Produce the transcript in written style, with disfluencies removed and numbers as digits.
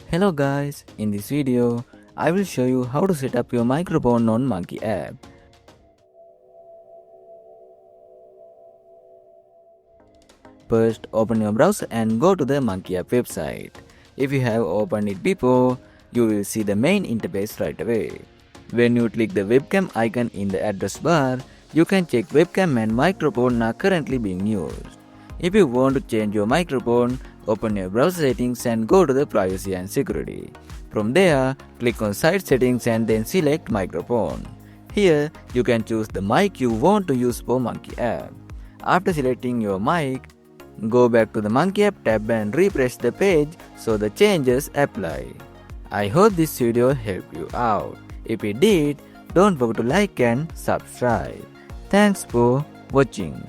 Hello guys, in this video, I will show you how to set up your microphone on Monkey app. First, open your browser and go to the Monkey app website. If you have opened it before, you will see the main interface right away. When you click the webcam icon in the address bar, you can check webcam and microphone are currently being used. If you want to change your microphone, open your browser settings and go to the privacy and security. From there, click on site settings and then select microphone. Here, you can choose the mic you want to use for Monkey app. After selecting your mic, go back to the Monkey app tab and refresh the page so the changes apply. I hope this video helped you out. If it did, don't forget to like and subscribe. Thanks for watching.